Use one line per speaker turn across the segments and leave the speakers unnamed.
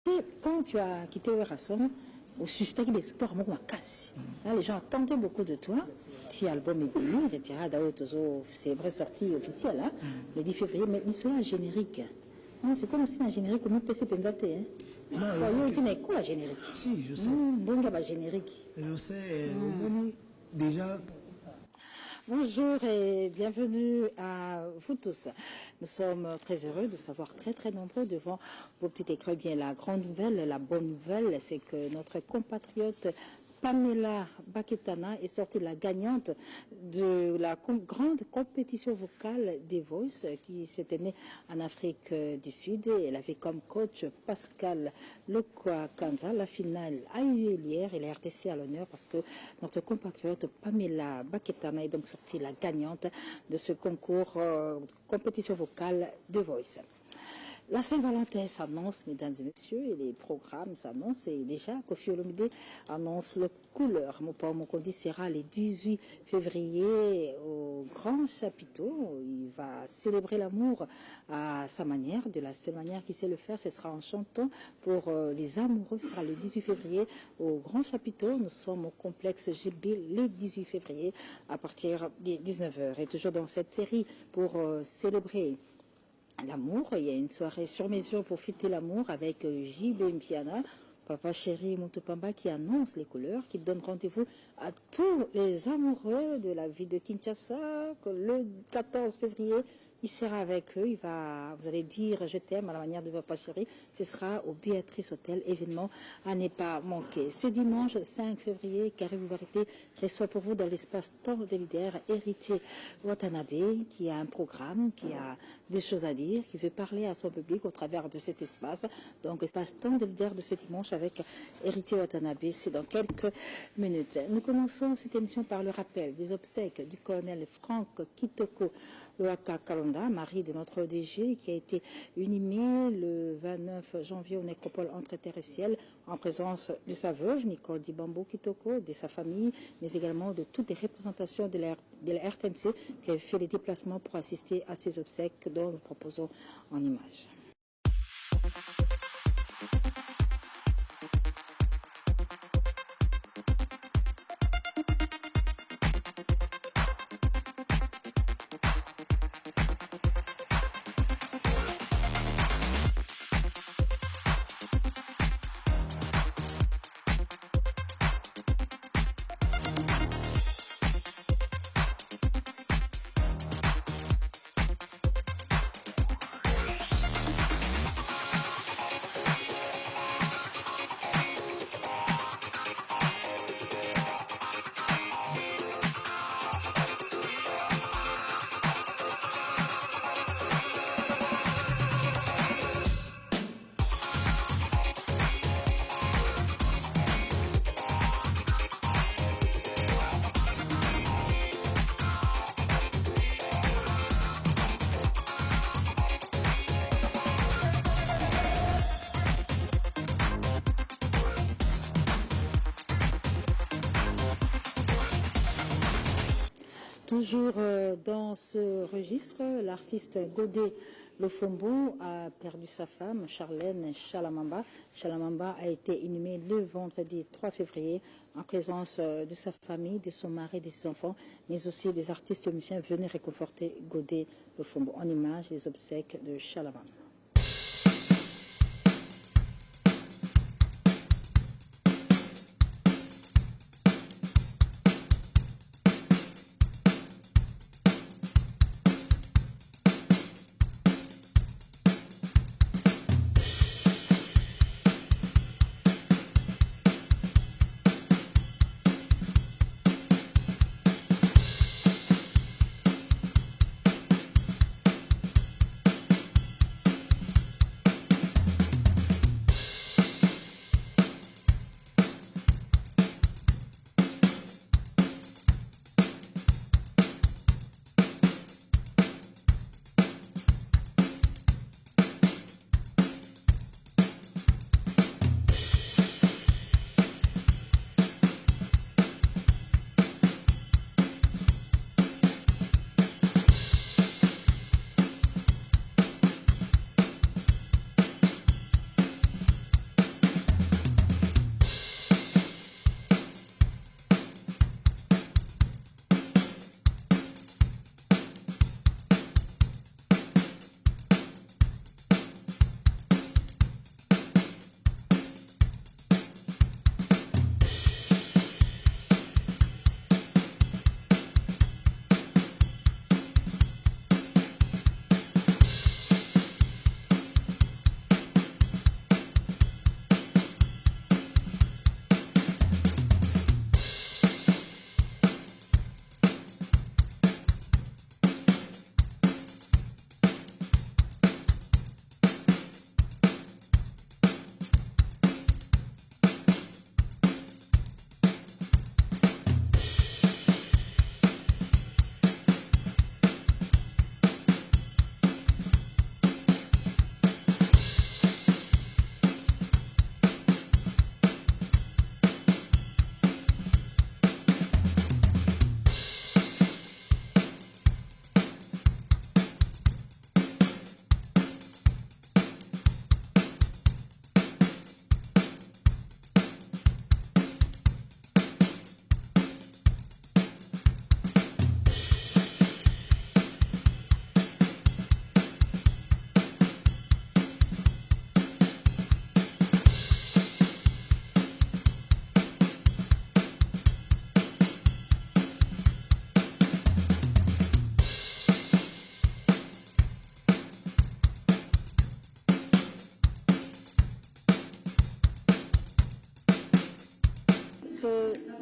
Et quand tu as quitté Werrason, au sujet des sports, les gens attendaient beaucoup de toi. Tu album est venu, c'est vrai sortie officielle, hein, le 10 février, mais l'histoire générique. C'est comme si un générique, comme un PC Pendate. Non, tu n'es quoi, générique?
Si, je sais.
Générique.
Je sais, déjà.
Bonjour et bienvenue à vous tous. Nous sommes très heureux de savoir très nombreux devant vos petits écrans. Bien, la grande nouvelle, la bonne nouvelle, c'est que notre compatriote Pamela Baketana est sortie la gagnante de la grande compétition vocale des Voice qui s'était née en Afrique du Sud. Elle avait comme coach Pascal Lokwa Kanza. La finale a eu lieu hier et la RTC à l'honneur parce que notre compatriote Pamela Baketana est donc sortie la gagnante de ce concours compétition vocale de Voice. La Saint-Valentin s'annonce, mesdames et messieurs, et les programmes s'annoncent. Et déjà, Kofi Olomide annonce le couleur. Mokondi sera le 18 février au Grand Chapiteau. Il va célébrer l'amour à sa manière, de la seule manière qu'il sait le faire. Ce sera en chantant pour les amoureux. Ce sera le 18 février au Grand Chapiteau. Nous sommes au complexe Gilbil le 18 février à partir des 19h. Et toujours dans cette série pour célébrer l'amour, il y a une soirée sur mesure pour fêter l'amour avec J.B. Mpiana, Papa Chéri Moutopamba qui annonce les couleurs, qui donne rendez-vous à tous les amoureux de la ville de Kinshasa, que le 14 février, il sera avec eux, vous allez dire je t'aime à la manière de Papa Chéri, ce sera au Béatrice Hotel, événement à ne pas manquer. Ce dimanche 5 février, Caribou Varité reçoit pour vous dans l'espace temps de leader Héritier Watanabe, qui a un programme, qui a des choses à dire, qui veut parler à son public au travers de cet espace. Donc, espace temps de leader de ce dimanche avec Héritier Watanabe, c'est dans quelques minutes. Nous commençons cette émission par le rappel des obsèques du colonel Franck Kitoko Loaka Kalonda, mari de notre DG, qui a été inhumé le 29 janvier au nécropole entre terre et ciel, en présence de sa veuve, Nicole Dibambo Kitoko, de sa famille, mais également de toutes les représentations de la RTMC qui a fait les déplacements pour assister à ces obsèques dont nous proposons en images. Toujours dans ce registre, l'artiste Godé Lofombo a perdu sa femme, Charlène Chalamamba. Chalamamba a été inhumée le vendredi 3 février en présence de sa famille, de son mari, de ses enfants, mais aussi des artistes et musiciens venus réconforter Godé Lofombo. En image, les obsèques de Chalamamba.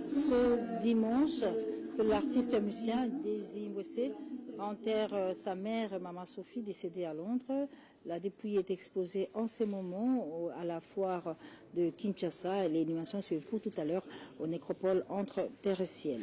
ce dimanche que l'artiste musicien Désir Mwessé enterre sa mère, Maman Sophie, décédée à Londres. La dépouille est exposée en ce moment à la foire de Kinshasa et l'animation se pour tout à l'heure au nécropole entre terre et ciel.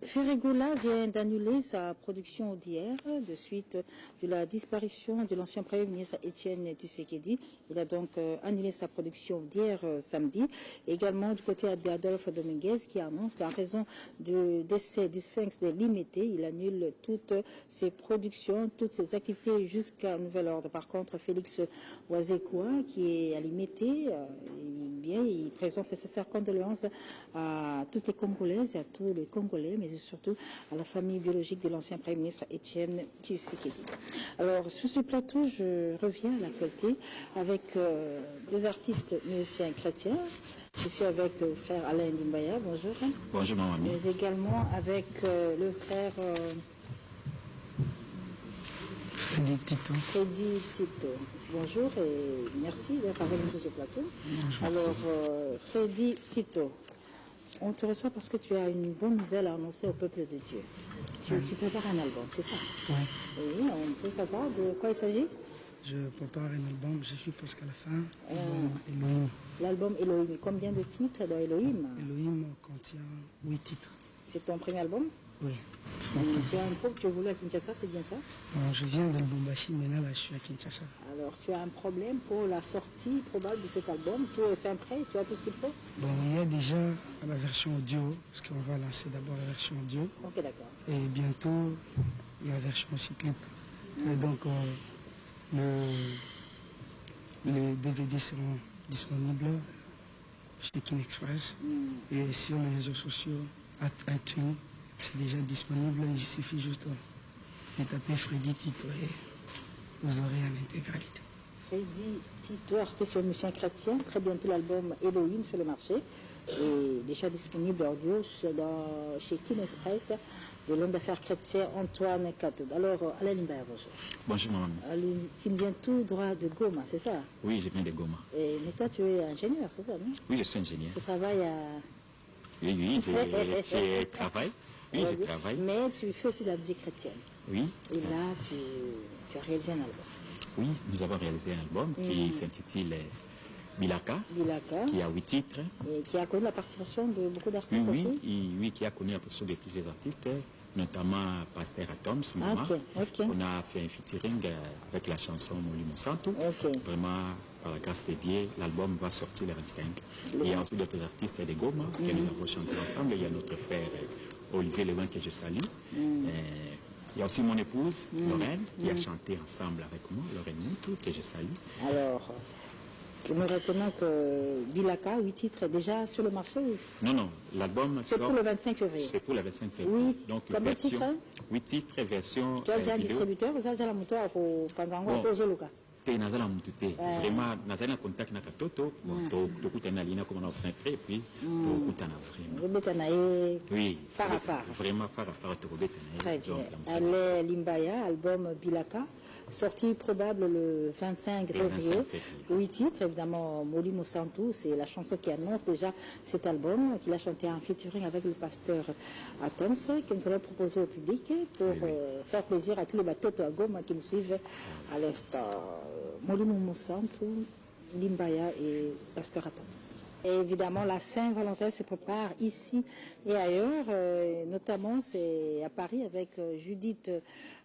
Ferregola vient d'annuler sa production d'hier de suite de la disparition de l'ancien Premier ministre Étienne Tshisekedi. Il a donc annulé sa production d'hier samedi. Également du côté d'Adolphe Dominguez qui annonce qu'en raison du décès du Sphinx de Limité, il annule toutes ses productions, toutes ses activités jusqu'à nouvel ordre. Par contre, Félix Ouazekwa qui est à Limité, il présente ses sincères condoléances à toutes les Congolaises et à tous les Congolais, mais surtout à la famille biologique de l'ancien Premier ministre Étienne Tshisekedi. Alors, sur ce plateau, je reviens à l'actualité avec deux artistes musiciens chrétiens. Je suis avec le frère Alain Limbaya, bonjour.
Bonjour, maman.
Mais également avec le frère Freddy Tito. Bonjour et merci d'être avec nous sur ce plateau.
Bonjour,
alors, Freddy Tito, on te reçoit parce que tu as une bonne nouvelle à annoncer au peuple de Dieu. Tu prépares un album, c'est ça?
Oui.
Oui, on peut savoir de quoi il s'agit?
Je prépare un album, je suis presque à la fin. Elohim.
L'album Elohim, combien de titres dans Elohim?
Elohim contient 8 titres.
C'est ton premier album?
Oui.
Tu as un groupe, tu as voulu à Kinshasa, c'est bien ça?
Bon, je viens de Lubumbashi, maintenant là, je suis à Kinshasa.
Alors, tu as un problème pour la sortie probable de cet album? Tout est fin prêt? Tu as tout ce qu'il faut?
Bon, il y a déjà la version audio, parce qu'on va lancer d'abord la version audio.
Ok, d'accord.
Et bientôt, la version aussi clip. Et donc, les DVD seront disponibles chez Kin Express et sur les réseaux sociaux, iTunes, c'est déjà disponible. Il suffit juste de taper Freddy Tito et vous aurez en intégralité.
Freddy Tito, artiste musicien chrétien, très bientôt l'album Elohim sur le marché et déjà disponible audio chez Kin Express de l'homme d'affaires chrétien Antoine Katod. Alors, Alain Limbaya, bonjour.
Bonjour, maman.
Tu viens tout droit de Goma, c'est ça?
Oui, je viens de Goma.
Mais toi, tu es ingénieur, c'est ça, non?
Oui, je suis ingénieur.
Tu travailles à...
Oui, je travaille. Oui, je travaille.
Mais tu fais aussi de la musique chrétienne.
Oui.
Et là, tu as réalisé un album.
Oui, nous avons réalisé un album qui s'intitule Bilaka, qui a 8 titres.
Et qui a connu la participation de beaucoup d'artistes aussi?
Oui, qui a connu la participation de plusieurs artistes, notamment Pasteur Atoms,
ok.
On a fait un featuring avec la chanson Moli Monsanto. Vraiment, par la grâce de Dieu, l'album va sortir le 25. Il y a aussi d'autres artistes de Goma que nous avons chanté ensemble. Il y a notre frère Olivier Lewin que je salue. Il y a aussi mon épouse, Lorraine, qui a chanté ensemble avec moi, Lorraine Moutou, que je salue.
Alors, nous retenons que Bilaka, 8 titres, est déjà sur le marché?
Non, l'album
c'est pour le 25 février.
C'est pour le 25 février.
Oui,
donc
combien de titres?
8 titres, version
tu as déjà un
vidéo.
Distributeur, vous avez déjà la moto au Panzango, Tozoluka?
Nazala Mutute. Vraiment, Nazala contact na katoto, tokutana lina comme on a fait près, et puis tokutana vraiment. Oui, vraiment fara tokubetana.
Très bien. Alain Limbaya, album Bilaka, sorti probable le 25 février. 8 titres, évidemment, Moli Monsanto, c'est la chanson qui annonce déjà cet album, qu'il a chanté en featuring avec le pasteur Atoms, que nous allons proposer au public pour faire plaisir à tous les bateaux à Goma qui nous suivent à l'instant. Moli Monsanto, Limbaya et pasteur Atoms. Et évidemment, la Saint-Valentin se prépare ici et ailleurs, notamment c'est à Paris avec Judith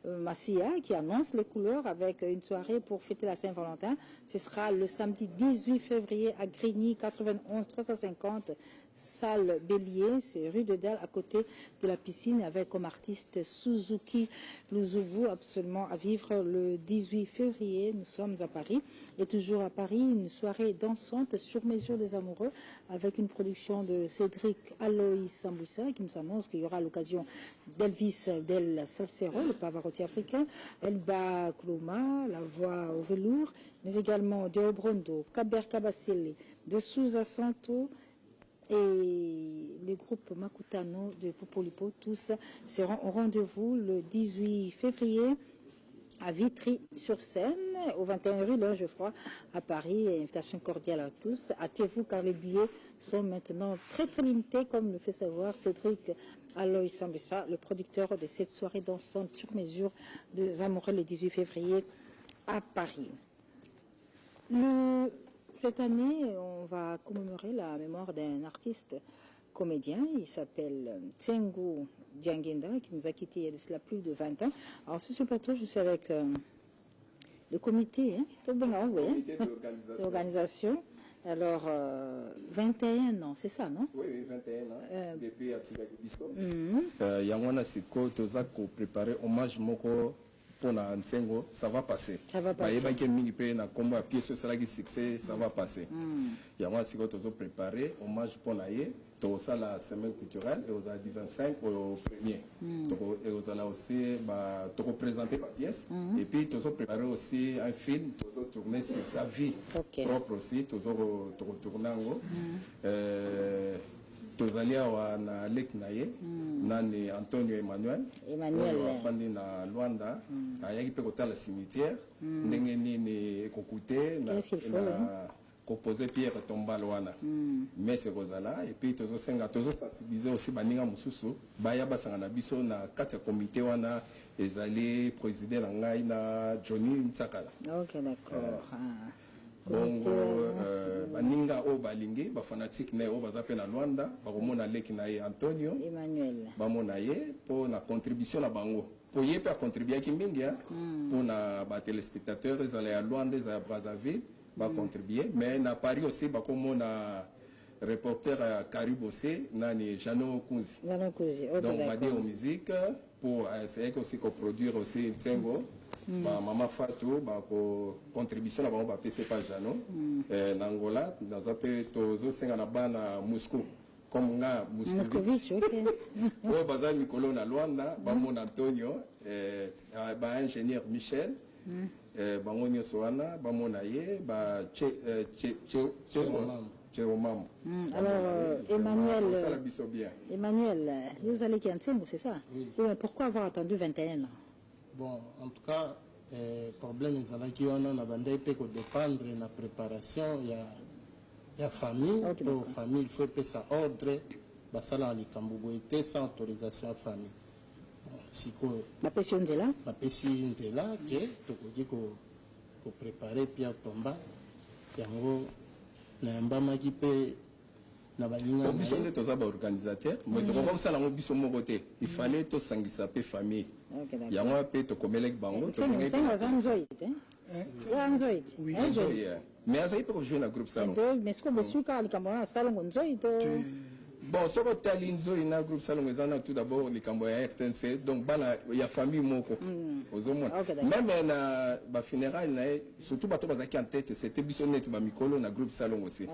Massia qui annonce les couleurs avec une soirée pour fêter la Saint-Valentin. Ce sera le samedi 18 février à Grigny, 91 350, salle Bélier, c'est rue de Dalle à côté de la piscine avec comme artiste Suzuki Luzubu, absolument à vivre le 18 février. Nous sommes à Paris et toujours à Paris, une soirée dansante sur mesure des amoureux avec une production de Cédric Aloïs Samboussa qui nous annonce qu'il y aura l'occasion d'Elvis Del Salsero, le Pavarotti africain, Elba Kloma, la voix au velours, mais également Deo Brondo, Kaber Kabasele, de Souza Santo et le groupe Makutano de Popolipo, tous seront au rendez-vous le 18 février à Vitry-sur-Seine, au 21 rue Léon Geoffroy, à Paris. Invitation cordiale à tous. Hâtez-vous car les billets sont maintenant très limités, comme le fait savoir Cédric Aloy Sambessa, le producteur de cette soirée dansante sur mesure de Zamorel le 18 février à Paris. Cette année, on va commémorer la mémoire d'un artiste comédien. Il s'appelle Tsengu Diangenda, qui nous a quittés il y a de cela plus de 20 ans. Alors, sur ce plateau, je suis avec le comité, d'organisation. Alors, 21 ans, c'est ça, non?
Oui, 21 ans, depuis Atigaki Biso. Yangwana Siko, Toza, ko préparer hommage moko pour na Ntsengo, ça va passer.
Ça va passer.
Bah, yeba mingi pe na combo à pièce ça qui succès, ça va passer. Yangwana Siko, Toza préparer hommage pour na ye, Toza la semaine culturelle, et aux du 25 au premier. Et aux ala aussi, bah, te représenter la pièce. Et puis Toza préparer aussi un film, Toza tourner sur sa vie propre aussi, Toza retourner en haut. Tozali awa na lek na ye nani Antonio Emmanuel afandi na Luanda ayaki pe kotala cimetière ndenge nini ekokute na koposer pierre tombale wana mais c'est kozala et puis tozosenga tozosensibiliser aussi baninga mosusu baya basanga na biso na kati ya comité wana ezali président na ngai na Johnny Ntsakala.
Ok, d'accord.
Bongo baninga o balingi ba fanatique ne o bazape na Luanda bakomona leki na ye Antonio
Emmanuel
bamona ye po na contribution na bango po ye pe a contribuer ki mingi po na ba téléspectateurs ezala ya Luanda ezala ya Brazzaville ba contribuer mais na Paris aussi bakomona reporter à Caribosé nani Jano Kunzi donc badi au musique pour essayer aussi de produire aussi Ntsengo. Maman Fatou, contribution à la PC par Jano, Nangola, dans un peu tozo Sengana na Moscou, comme nga
Moscovitch, ok.
Au bazar Nicolo na Luanda, Bamon Antonio, ingénieur Michel, Bamonio Soana, Bamonaye, Tchéromam.
Alors, Emmanuel, vous allez qui Ntsengo, c'est ça?
Oui.
Pourquoi avoir attendu 21 ans?
Bon, en tout cas, problème ezalaki wana na bandai pe ko dépendre na préparation ya famille.
Okay,
donc famille il faut pe sa ordre basala likambo boete sans autorisation ya famille. Bon, siko
la pression nzela
ke tokoki ko préparer Pierre Tomba yango na mbamaki pe na baninga
na biso nde toza ba organisateur mais to ko sala ngo biso moko te il fallait to sangisa pe famille yango pe to komelek bango to
ngai
oui mais azai pe ko jouer na groupe salon
mais ce que monsieur ka likambo na salon nzoi to
bon ce que tali nzoi na groupe salon ezana tout d'abord likambo ya RTNC donc bana ya famille moko ozomona même na ba funérailles na surtout bato bazaki en tête c'était biso net ba mikolo na groupe salon aussi.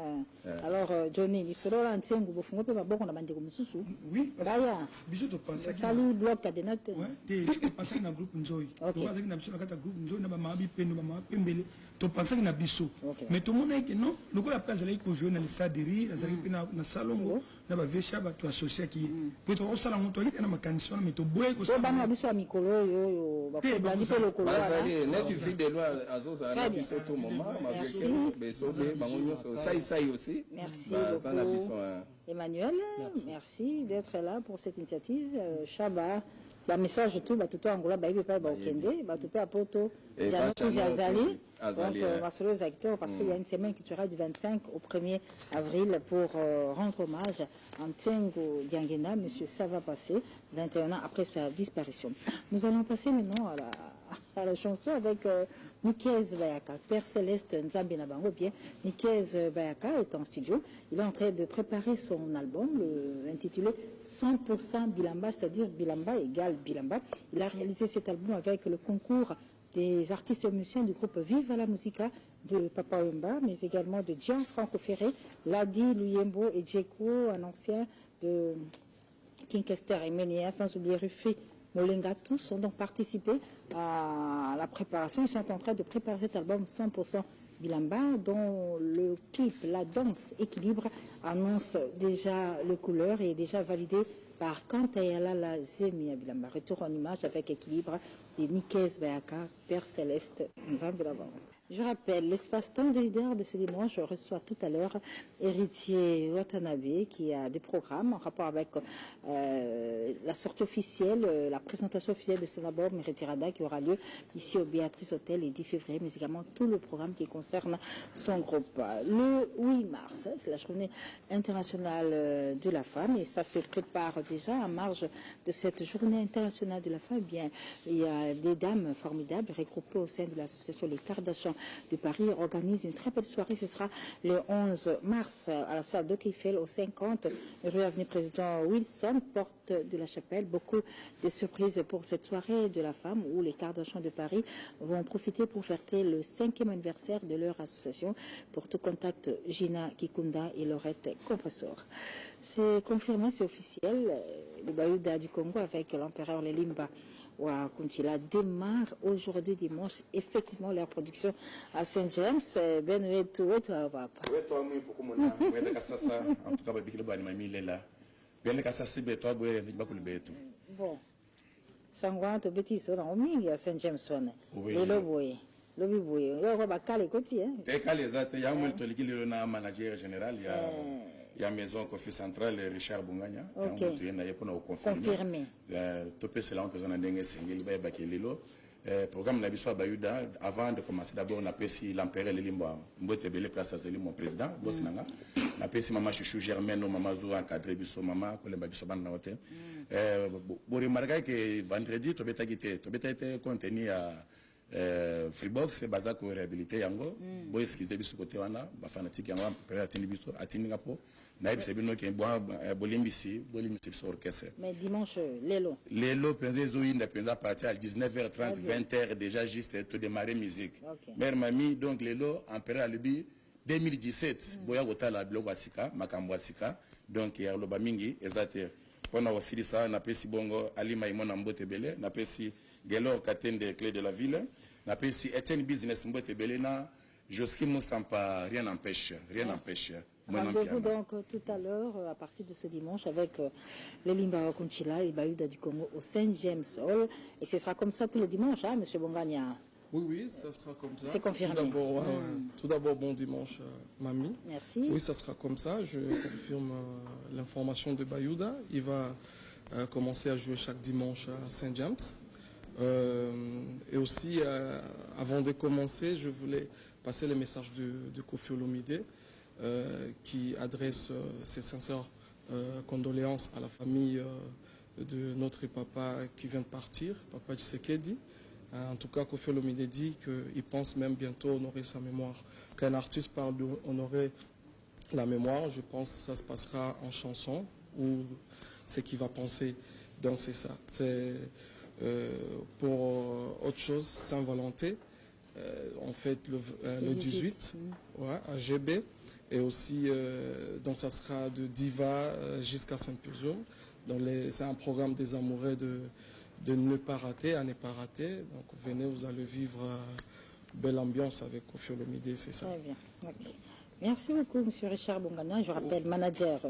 Alors Johnny lisolo la Ntsengo bofungo pe baboko na bandeko mususu
oui parce que biso to penser
sali bloc cadenate
ouais te penser na groupe nzoi to bazaki na biso na kata groupe nzoi na ba mabi pendo ba mabi pembele to penser na biso mais to mona que non le ko la place allait ko jouer na le stade de rire azali na salon na ba vesha ba to associé qui pour to sala ngo to ite na makanisi na mais to boye ko
sala ba biso mikolo yo ba plani pe le kolo
bazali net vie de loi azoza na biso tout moment ma beso be bango nyonso sai aussi.
Merci beaucoup Emmanuel, merci d'être là pour cette initiative. Chaba, le message tout, tout Angola, baïbi pas Baokende, tout peu à Poto, Azali, donc sur les acteurs parce qu'il y a une semaine qui sera du 25 au 1er avril pour rendre hommage à Ntsengo Diangenda, monsieur Sava Passé, 21 ans après sa disparition. Nous allons passer maintenant à la chanson avec Nikez Bayaka, Père Céleste Nzambi Nabango, bien. Nikez Bayaka est en studio. Il est en train de préparer son album intitulé 100% Bilamba, c'est-à-dire Bilamba égale Bilamba. Il a réalisé cet album avec le concours des artistes et musiciens du groupe Viva la Musica de Papa Wemba, mais également de Gianfranco Ferré, Ladi Luyembo et Djeko, un ancien de Kinkester et Ménéa, sans oublier Rufi Molenga. Tous ont donc participé à la préparation. Ils sont en train de préparer cet album 100% Bilamba, dont le clip, la danse équilibre, annonce déjà le couleur et est déjà validé par Kantayala la Zemia Bilamba. Retour en image avec équilibre de Nikes Beaka, Père Céleste, Nzambiraba. Je rappelle, l'espace-temps des leaders de ce dimanche reçoit tout à l'heure Héritier Watanabe qui a des programmes en rapport avec la sortie officielle, la présentation officielle de son album Retirada qui aura lieu ici au Béatrice Hotel le 10 février, mais également tout le programme qui concerne son groupe. Le 8 mars, c'est la journée internationale de la femme et ça se prépare déjà en marge de cette journée internationale de la femme. Eh bien, il y a des dames formidables regroupées au sein de l'association Les Kardashians de Paris organise une très belle soirée. Ce sera le 11 mars à la salle de Kiffel au 50 rue Avenue Président Wilson, porte de la Chapelle. Beaucoup de surprises pour cette soirée de la femme où les Kardashians de Paris vont profiter pour fêter le 5e anniversaire de leur association. Pour tout contact, Gina Kikunda et Laurette Compressor. C'est confirmé, c'est officiel. Le Bayouda du Congo avec l'empereur Lelimba Kunchila démarre aujourd'hui dimanche effectivement leur production à Saint James. Ben bon, sangwa to beti so na omingi à Saint James one. Lelo boye. Lobi boye. Yo ba kale koti
Te kale zate ya mo to ligili na manager général ya maison Kofi Central Richard Bunganya
okay.
Confirmé. Topé c'est là on peut en ndenge singeli ba bakililo programme na biso Bayuda avant de commencer d'abord on a pesi l'empereur Lelimba Mbote Bele place à mon président Bosinanga na pesi mama Chouchou Germaine mama Zou encadré biso mama ko lemba biso bana hotel bori marga que vendredi tobeta été contenu à Freebox baza ko réhabilité yango bo eskize biso côté wana ba fanatique yango après atindi biso atindi ngapo na ebise bino ke bolimbisi biso orchestre.
Mais dimanche
lelo penza zoinda penza partir à 19h30 20h déjà juste to démarrer musique. Mère mamie donc lelo empereur alibi 2017 boya kotala biloko asika makambo asika donc ya loba mingi ezate pona osilisa na pesi bongo alima imona Mbote Bele na pesi Gelo Katende clé de la ville na pesi Etienne business Mbote Bele na Joski Moussampa rien n'empêche.
Rendez-vous donc tout à l'heure à partir de ce dimanche avec les Limba Kunchila et Bayuda du Congo au Saint James Hall et ce sera comme ça tous les dimanches, hein, Monsieur Bongania.
Oui, ça sera comme ça.
C'est confirmé.
Tout d'abord, bon dimanche, Mamie.
Merci.
Oui, ça sera comme ça. Je confirme l'information de Bayuda. Il va commencer à jouer chaque dimanche à Saint James. Et aussi, avant de commencer, je voulais passer le message de Kofi Olomide qui adresse ses sincères condoléances à la famille de notre papa qui vient de partir, Papa Tshisekedi. En tout cas, Kofi Olomide dit qu'il pense même bientôt honorer sa mémoire. Quand un artiste parle d'honorer la mémoire, je pense que ça se passera en chanson ou ce qu'il va penser. Donc c'est ça. C'est pour autre chose, Saint-Valentin, on fête le 18 à GB. Et aussi, donc ça sera de Diva jusqu'à Saint-Puzon. C'est un programme des amoureux de ne pas rater, à ne pas rater. Donc venez, vous allez vivre belle ambiance avec Kofi Olomide, c'est ça.
Très bien. Okay. Merci beaucoup, M. Richard Bongana. Je rappelle, manager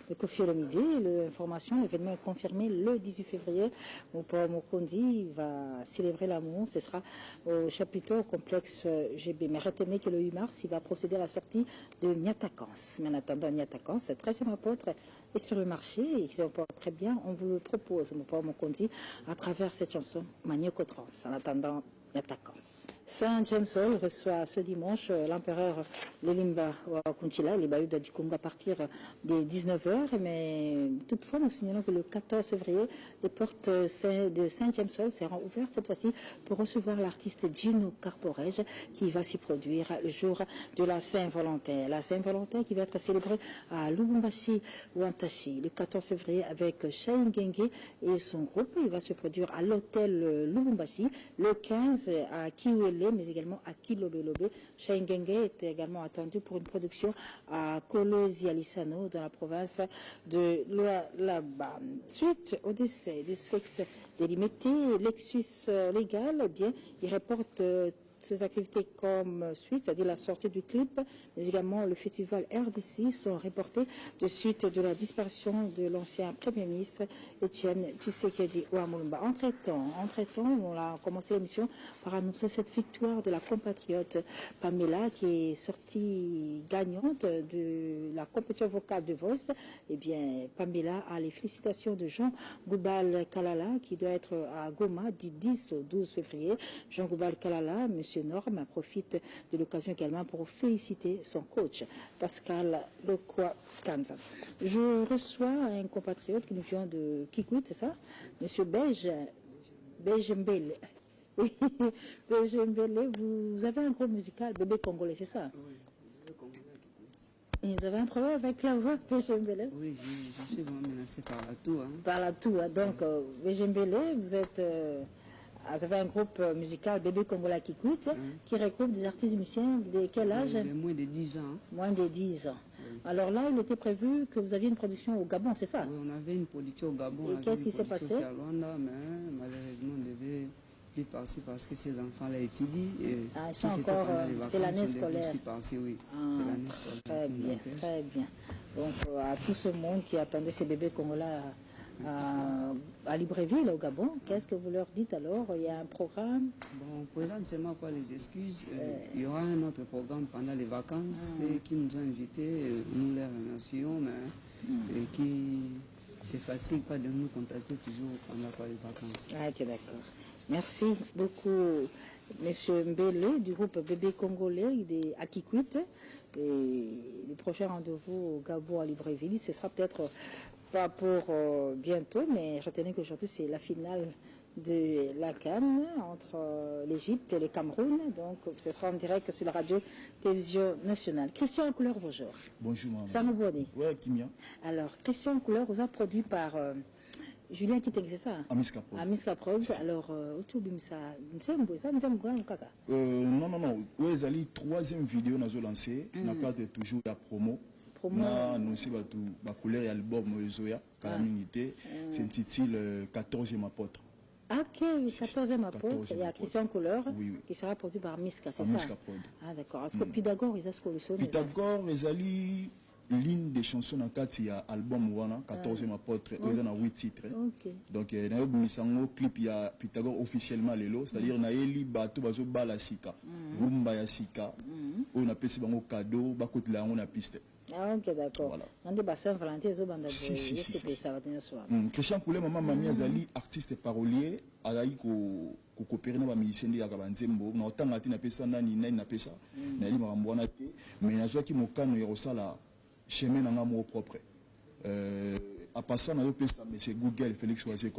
de Kofi Olomide. L'information, l'événement est confirmé le 18 février. Mopo Mokondi va célébrer l'amour. Ce sera au chapiteau au complexe GB. Mais retenez que le 8 mars, il va procéder à la sortie de Niatakans. Mais en attendant Niatakans, 13e apôtre est sur le marché et il se porte très bien. On vous le propose, Mopo Mokondi, à travers cette chanson Manioko Trans. En attendant Niatakans. Saint James Hall reçoit ce dimanche l'empereur Lelimba Kunchila, les Bayuda du Congo à partir des 19h. Mais toutefois, nous signalons que le 14 février, les portes de Saint James Hall seront ouvertes cette fois-ci pour recevoir l'artiste Gino Carporege qui va s'y produire le jour de la Saint-Valentin. La Saint-Valentin qui va être célébrée à Lubumbashi ou Antashi le 14 février avec Shain Genge et son groupe. Il va se produire à l'hôtel Lubumbashi le 15 à Kiwele, mais également à Kilobelobe. Shain Genge est également attendu pour une production à Kolwezi-Alisano dans la province de Lualaba. Suite au décès de Sphex délimité, l'ex-Suisse légal, eh bien, il reporte ces activités comme suit, c'est-à-dire la sortie du clip, mais également le festival RDC sont reportés de suite de la disparition de l'ancien Premier ministre Etienne Tshisekedi Ouamulumba. Entre-temps, on a commencé l'émission par annoncer cette victoire de la compatriote Pamela qui est sortie gagnante de la compétition vocale de Voice. Eh bien, Pamela a les félicitations de Jean Goubal Kalala qui doit être à Goma du 10 au 12 février. Jean Goubal Kalala, Monsieur Norme, profite de l'occasion également pour féliciter son coach, Pascal Lekwa Kanza. Je reçois un compatriote qui nous vient de Kikwit, c'est ça? Monsieur Beige Mbele. Oui, Beige Mbele, vous avez un groupe musical, Bébé Congolais, c'est ça?
Oui, Bébé Congolais.
Et vous avez un problème avec la voix, Beige Mbele?
Oui, je suis vraiment menacé par la toux. Hein.
Par la toux, hein. Donc, Beige Mbele, vous avez un groupe musical, Bébé Congolais Kikwit, qui regroupe des artistes musiciens de quel âge?
De moins de 10 ans.
Moins de 10 ans.
Oui.
Alors là, il était prévu que vous aviez une production au Gabon, c'est ça?
Oui, on avait une production au Gabon.
Et qu'est-ce qui s'est passé?
À Luanda, mais malheureusement, on devait plus passer parce que ces enfants-là étudient. Et
ah, ils sont encore, c'est l'année scolaire.
Passer, oui.
Ah,
c'est l'année scolaire.
Très bien, très bien. Donc, à tout ce monde qui attendait ces bébés congolais à Libreville, au Gabon, qu'est-ce que vous leur dites alors? Il y a un programme?
Bon, on présente seulement quoi les excuses. Il y aura un autre programme pendant les vacances. Ceux qui nous ont invités, nous les remercions, mais qui se fatiguent pas de nous contacter toujours pendant les vacances.
Ah, ok, d'accord. Merci beaucoup, Monsieur Mbele, du groupe Bébé Congolais à Kikwit. Et le prochain rendez-vous au Gabon à Libreville, ce sera peut-être pas pour bientôt, mais retenez qu'aujourd'hui c'est la finale de la CAN entre l'Égypte et le Cameroun. Donc ce sera en direct sur la radio-télévision nationale. Christian Couleur, bonjour.
Bonjour, maman.
Ça nous bonne.
Oui, Kimia.
Alors, Christian Couleur vous a produit par Julien Kiteng, c'est ça?
Amiska Prod.
Amiska Prod. Alors, autour ça,
non. Oui, Zali, troisième vidéo nous a lancé. On a parlé toujours de la promo. On a annoncé la couleur album Zoya, Calamité. C'est intitulé 14e apôtre.
Ok, oui, 14e apôtre. Il y a Christian Couleur qui sera produit par Miska, c'est ça?
Miska Prod.
Ah, d'accord. Est-ce que Pythagore, ils ont ce que le son?
Pythagore, Zali. Ligne des chansons dans il y a album 14e apôtre, ils ont 8 titres. Donc il y a un clip, il y a Pythagore officiellement lelo, c'est-à-dire na eli bato bazo bala sika, rumba ya sika, on a pesi bango cadeau, bakot la on a piste.
Ah, ok, d'accord. Voilà. On dit Saint-Valentin, ils ont bandé.
Christian Couleur, maman Mami Azali, artiste parolier, alaï ko coopérer na ba musicien de Yakabanzembo, na otanga tina pesa nani na pesa, na eli marambwana te, mais na zo ki mokano yerosala chemin dans mon propre. À passant, on a M. Google, Félix Oisé,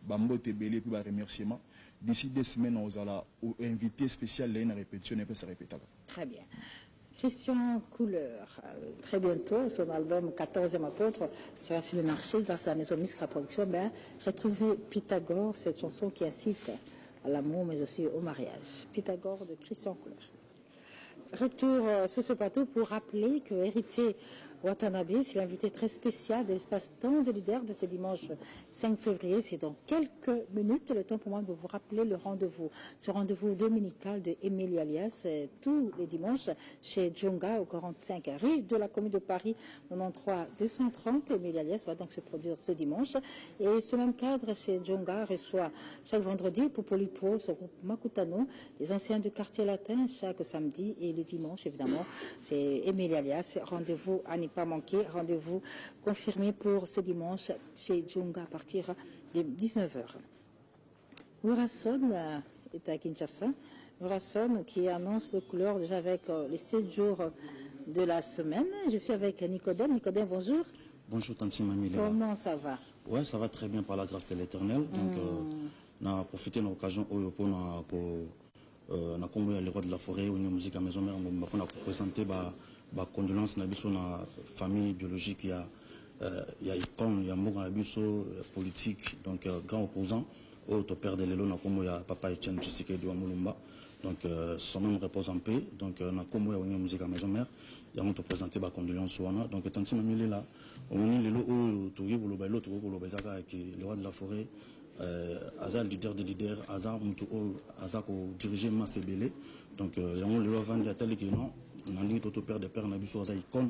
Bambo Tebele, puis remerciement. D'ici 2 semaines, on va inviter spécial à une répétition et puis ça répétera.
Très bien. Christian Couleur, très bientôt, son album 14e apôtre sera sur le marché grâce à la maison Miska Production. Ben, retrouvez Pythagore, cette chanson qui incite à l'amour mais aussi au mariage. Pythagore de Christian Couleur. Retour sur ce plateau pour rappeler que Héritier Watanabe, c'est l'invité très spécial de l'espace-temps de leader de ce dimanche 5 février. C'est dans quelques minutes le temps pour moi de vous rappeler le rendez-vous. Ce rendez-vous dominical de Émilie Alias, tous les dimanches chez Djonga au 45 rue de la commune de Paris 93 230. Émilie Alias va donc se produire ce dimanche. Et ce même cadre chez Djonga reçoit chaque vendredi Popolipo, son groupe Makutano, les anciens du quartier latin chaque samedi et le dimanche évidemment. C'est Émilie Alias. Rendez-vous à ne pas manquer. Rendez-vous confirmé pour ce dimanche chez Djonga à partir de 19h. Urasson est à Kinshasa. Urasson qui annonce le couleur déjà avec les 7 jours de la semaine. Je suis avec Nicodème. Nicodème, bonjour.
Bonjour Tanti Mamile.
Comment ça va?
Oui, ça va très bien par la grâce de l'Éternel. Donc, on a profité de l'occasion pour le roi de la forêt, ou une musique à maison mère, on a présenté ma condoléance na biso na famille biologique, il y a icône, il y a mot na biso politique, donc grand opposant au père de l'élo na komo ya papa Etienne Tshisekedi Ouamulumba. Donc son même repose en paix. Donc na komo ya une musique à maison mère, il y a on te présenter ma condoléance wana. Donc tanti mamile là, on est l'élo au touri bolo bailo touri bolo bazaka avec le roi de la forêt aza leader des leaders, aza diriger Massebele. Donc, il y a le vendre à tel que non, on a dit tout père de père Nabiso aza icône,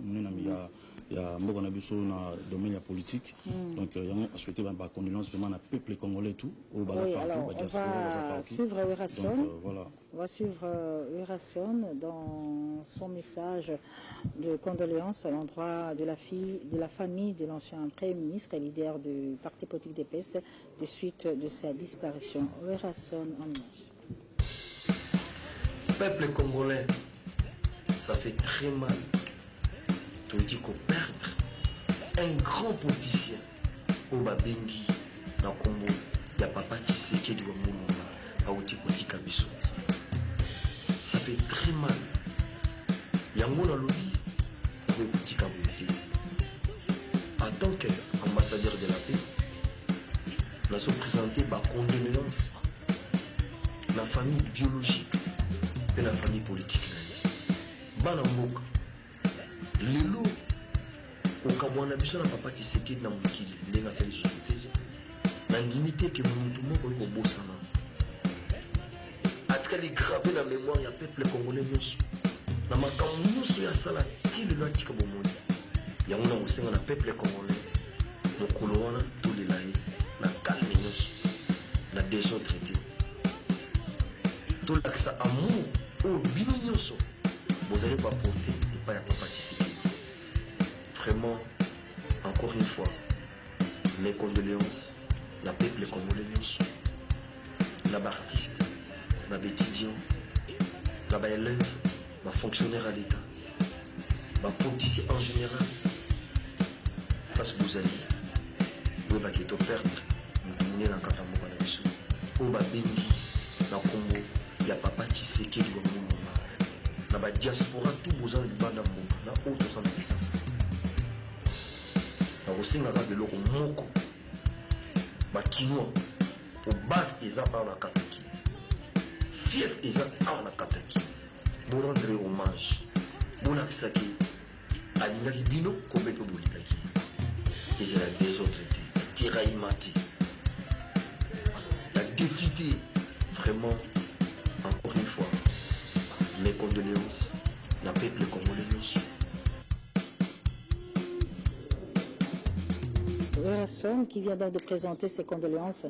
il y a Mbogo Nabiso dans le domaine politique. Donc, il y a souhaité ma condolence vraiment à peuple congolais tout.
Oui, alors on va suivre Werason. Voilà. On va suivre Werason dans son message de condoléances à l'endroit de la famille de l'ancien Premier ministre et leader du parti politique des PS de suite de sa disparition. Werason en image.
Peuple congolais, ça fait très mal. Tu dis qu'on perdre un grand politicien au Babengi, dans le Congo, il y a papa qui sait qu'il doit mourir. Ça fait très mal. Il y a un monde dans le lit, en tant qu'ambassadeur de la paix, nous sommes présentés par condoléances la famille biologique et la famille politique. Banamboka, lelo, au Kabwana Biso na papa qui s'est quitté dans le kili, les affaires de société, la limité que mon mouton est au Bossana. À tout cas, les graver la mémoire, il y a peuple congolais, na makambo nyonso ya sala ti lelo atika bomoni yango na kosenga na peuple congolais mokolo wana tolela ye na calme nyonso na décision traité tolakisa amour oyo bino nyonso bozali koapporte epai ya papa Tshisekedi. Vraiment, encore une fois, mes condoléances na peuple congolais nyonso, na baartiste, na baétudiant, na baélève, ma fonctionnaire à l'État, ma politicien en général, parce que vous allez, vous allez perdre, vous allez dans le biso, vous allez dans le Congo, il y a papa Tshisekedi qui est dans la diaspora, tout vous allez dans le monde, dans autre sens de puissance. Dans le Sénégal, de l'euro moko, ma quinoa, au bas, ils ont la kataki, fief, ils ont la kataki. Pour rendre hommage, pour l'accéder à l'Inagibino, comme il peut vous dire. Ils ont la désautorité, la tiraillemati, la défité. Vraiment, encore une fois, mes condoléances, la peuple congolais.
Werason qui vient donc de présenter ses condoléances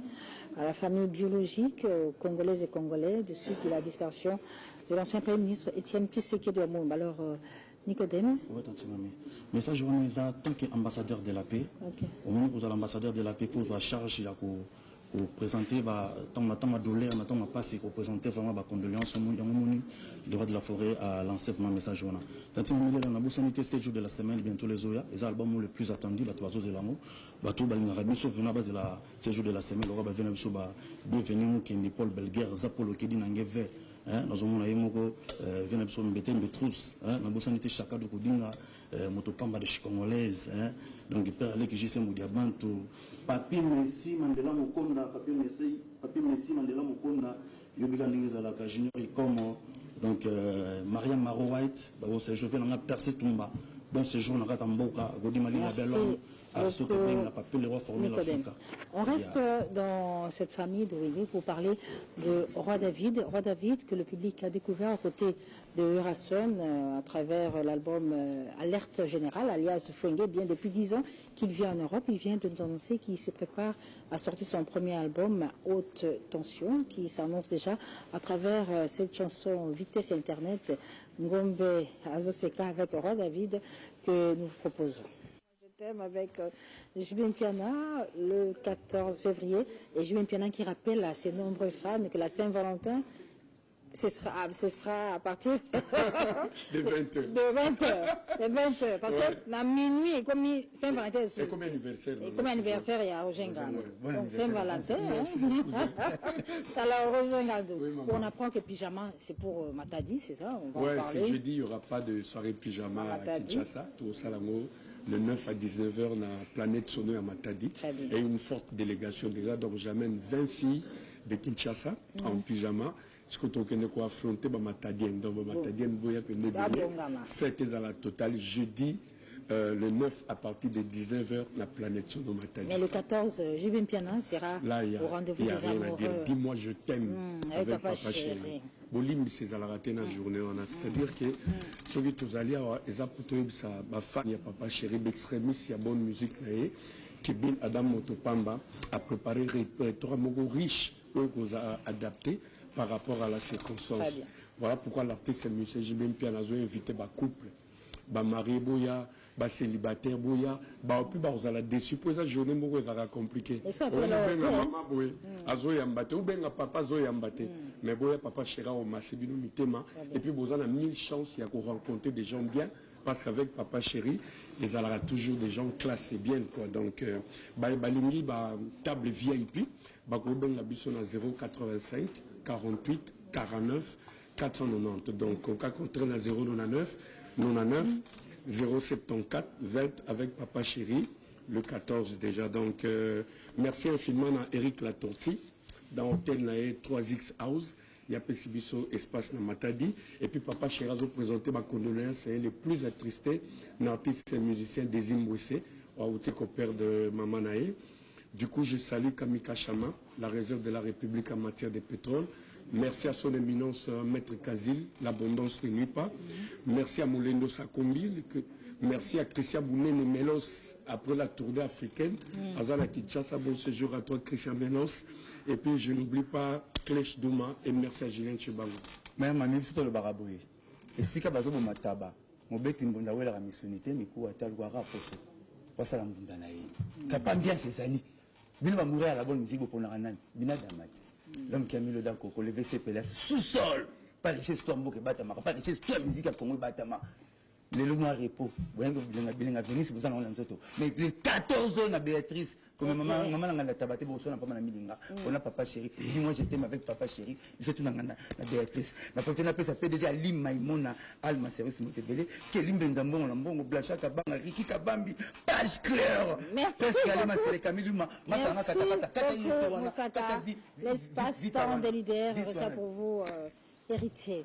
à la famille biologique congolaise et congolais de suite de la disparition de l'ancien Premier ministre Étienne Tshisekedi Wamouba. Alors, Nicodème.
Oui, mais ça, je vois en tant qu'ambassadeur de la paix. Au moment où vous êtes l'ambassadeur de la paix, il faut vous charger pour présenter, tant ma douleur, tant ma passe, pour présenter vraiment ma condoléance au monde, le droit de la forêt à lancer vraiment un message. Tant que nous avons 7 jours de la semaine, bientôt les Oya, les albums le plus attendu, la Toiseau de l'amour, tout le monde sauf venir à base de la 7 jours de la semaine, le roi va venir bienvenue, qui est Paul Belguer, Zapolo, qui dit Nangeve. Nous avons vu des trousses, nous avons vu chacun de Kodinga, Motopamba de Chicongolaise, donc il peut aller que j'ai Moudiabanto, Papi Messi, Mandela Mokonda, Papi Messi, Mandela Mokonda, Yobiga Ningizalaka Junior, comme donc Mariam Maro White, je vais en percer Tumba, bon séjour dans Ratamboka, Godimali la Belle.
On reste dans cette famille de Wéné pour parler de Roi David. Roi David que le public a découvert à côté de Werason à travers l'album Alerte Générale, alias Fwenge, bien depuis 10 ans qu'il vit en Europe. Il vient de nous annoncer qu'il se prépare à sortir son premier album Haute Tension, qui s'annonce déjà à travers cette chanson Vitesse Internet, Ngombe Azoseka avec Roi David que nous vous proposons. Avec Julien Piana le 14 février et Julien Piana qui rappelle à ses nombreux fans que la Saint-Valentin ce sera à partir
de 20h.
De 20h. Parce que la minuit, comme Saint-Valentin,
et comme anniversaire.
Et comme anniversaire, il y a Rogenga. Donc Saint-Valentin. Alors Rogenga, on apprend que pyjama, c'est pour Matadi, c'est ça?
Oui, c'est jeudi, il n'y aura pas de soirée pyjama à Kinshasa, au Salango. Le 9 à 19h, na Planète Sono à Matadi. Et une forte délégation déjà. Donc j'amène 20 filles de Kinshasa en pyjama. Ce que tu as affronté, Matadienne. Donc Matadienne, faites à la totale jeudi
le 9 à partir de 19h, la planète Sono Matadi.
Mais le 14, Jibin Piana sera au rendez-vous des amoureux.
Dis-moi je t'aime avec Papa Chéri. Bolimbi c'est à la rater dans la journée. C'est-à-dire que ceux qui sont allés à Ezaputo, ma femme, il y a Papa Chéri, l'extrémiste, il y a bonne musique. Que Bin Adam Motopamba a préparé un répertoire riche qu'on a adapté par rapport à la circonstance. Voilà pourquoi l'artiste M. Jibin Piana a invité ma couple. Ba marié boya, ba célibataire boya, ba opi ba ozala déçu pour esa journée moko ezala compliqué. Obenga mama boye, azo yambate, obenga papa azo yambate. Mais boya papa chéra o masibino mitema et puis vous avez 1000 chances il y a qu'on rencontrer des gens bien parce qu'avec papa chéri, ils aura toujours des gens classés bien quoi. Donc balingi ba table VIP, ba ko benga biso na 085 48 49 490. Donc on ka compter na 099 99 074 20 avec Papa Chéri, le 14 déjà. Donc, merci infiniment à Eric Latorti, dans l'hôtel 3X House. Il y a Pessibiso Espace na Matadi. Et puis Papa Chéri a présenté ma condoléance, c'est le plus attristé, l'artiste et musicien Désir Wessé, au père de Maman Naé. Du coup, je salue Kamika Chama, la réserve de la République en matière de pétrole. Merci à son éminence Maître Kazil, l'abondance ne nuit pas. Merci à Moulendo Sakombi. Merci à Christian Bounene Melos après la tournée africaine. Azana Kinshasa, bon séjour à toi Christian Melos. Et puis je n'oublie pas Klech Douma et merci à Julien Chibango.
Même ami, c'est le baraboué. Et si Kabazo Mataba, mon bête in Bundawela la missionnité, mais quoi, Talguara Poso. Pas ça la Mbundanaï. Kapam bien ses amis. Bino va mourir à la bonne musique pour Naranani. Bina Damati. L'homme qui a mis le dent pour lever ses pélasses sous-sol. Pas les chaises toi Mboke Batama, pas les chaises toi musique à Congo Batama. Les lois repos. Vous avez Venise, vous en avez un autre. Mais les 14 ans à Béatrice, comme maman n'a tabaté, on n'a pas mal à on a Papa Chéri. Dis-moi, je t'aime avec Papa Chéri. Je tout dans la Béatrice. Ma partenaire peut s'appeler déjà Lim Maïmona, Alma Service Montebele, Kelim Benzambon, Lambon, Blacha Kabanga, Riki Kabambi, page claire.
Merci. L'espace-temps des leaders reçoit pour vous Héritier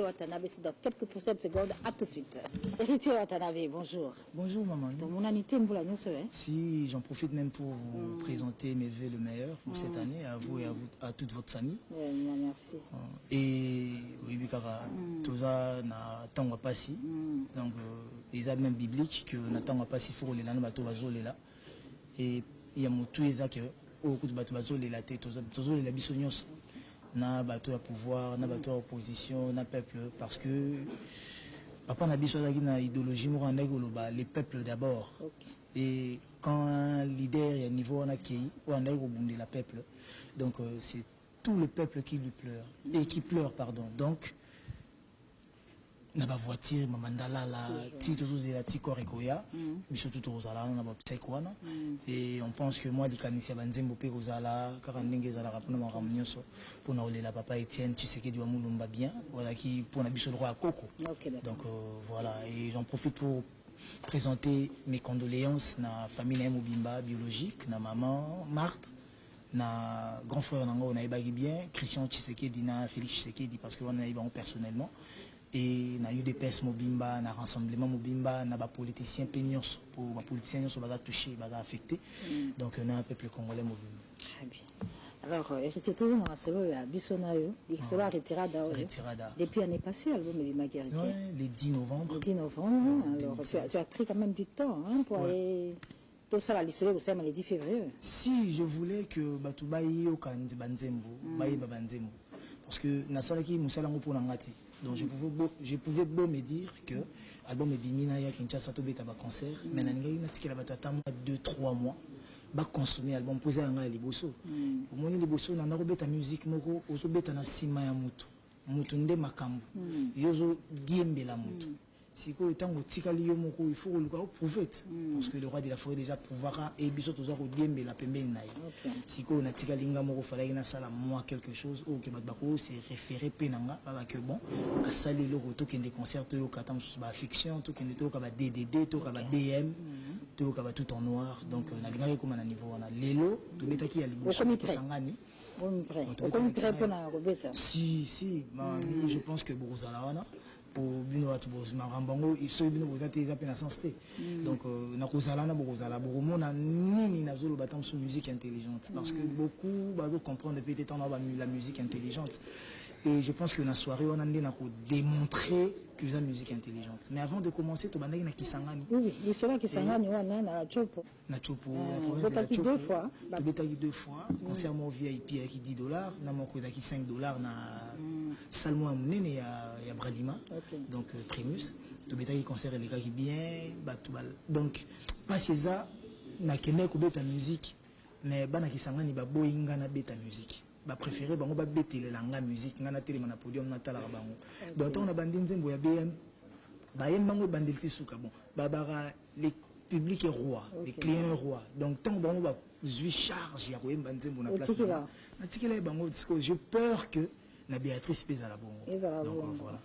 Watanabe, c'est dans quelques pourcents de secondes, à tout de suite. Héritier Watanabe, bonjour.
Bonjour maman.
Mon amitié,
si j'en profite même pour vous présenter mes vœux le meilleur pour cette année, à vous et à toute votre famille.
Merci.
Et oui, Bikara, tout ça n'a tant pas si. Donc, les âmes même bibliques que n'a tant pas si faut les là, bateau bazolé là. Et il y a mon tout les que au coup de bateau bazolé là, tout ça les bisognos. Na bateau à pouvoir, na bateau à opposition, na peuple, parce que papa n'a besoin d'une idéologie les peuples d'abord. Et quand un leader est à niveau on a qui on a au bout de la peuple, donc c'est tout le peuple qui lui pleure et qui pleure pardon. Donc na ba voiture mamandala la titre de la tikorekoya biso tout ozala na ba psekwana et on pense que moi likanisi banzembo pe ozala karandenge zala rapona maramnyoso pour na olela papa Etienne Tshisekedi wa mulumba bien voilà qui pour na biso le roi Koko. Donc voilà et j'en profite pour présenter mes condoléances na famille Mobimba biologique na maman Marthe na grand frère nango na ebagi bien Christian Tshisekedi na Félix Tshisekedi parce que on a eu personnellement. Et na UDPS Mobimba, na rassemblement Mobimba, na ba politiciens peignons pour ba politiciens qui sont touchés, affectés. Donc on a un peuple congolais Mobimba.
Très bien. Alors héritier toujours dans solo à Bissonayo, il sera retirada. Depuis l'année passée, l'album est Magi héritier.
Oui, le 10 novembre.
Le 10 novembre. Alors tu as pris quand même du temps pour aller tout ça la liste vous le 10 février.
Si je voulais que Batoubayi au Kandi Banzembo, Bayi Banzembo parce que na salaki musalango pour ngati. Donc je pouvais beau me dire que l'album est bimina ya Kinshasa to beta ba concert mais na ngai na tikela bato atama 2-3 mois ba consommer album poser nga liboso au moins liboso na robeta musique moko ozo beta na sima ya mutu nde makambo yozo giembela mutu siko utango tikali yo moko il faut le prouver parce que le roi de la forêt déjà prouvera et biso toza ko giembela pembeni naye siko na tikali nga moko fallait na sala moi quelque chose ou que batbako c'est référé penanga ba que bon à sali le retour qui des concerts to katam ba fiction to qui to ka ba DDD to ka ba BM to ka ba tout en noir donc na linga comme na niveau na lelo to betaki ya liboso sangani si je pense que Bouzala wana pour bino watu boz marambango iso bino bozate eza pe na sens te donc na kozala na bokozala bokomona nini nazolo batam sur musique intelligente parce que beaucoup bazo comprendre peut-être la musique intelligente et je pense que na soirée on a démontré que c'est une musique intelligente mais avant de commencer to bandaki na Kisangani
oui il sera Kisangani wana na chopo betaki deux fois
concert mo VIP qui $10 na moko qui $5 na salmo munene ya Bradima donc Primus to betaki concert les gars qui bien donc pas ça na kene ko beta musique mais bana Kisangani ba boyinga na beta musique ba préféré bango ba betele langa musique ngana telema na podium na tala bango donc on a bandi nzembo ya BM ba yembango bandelti suka bon babara les publics est roi les clients roi donc tant bango ba zui charge ya koyemba nzembo na place na tikela bango disco j'ai peur que na Béatrice pesa la bongo donc voilà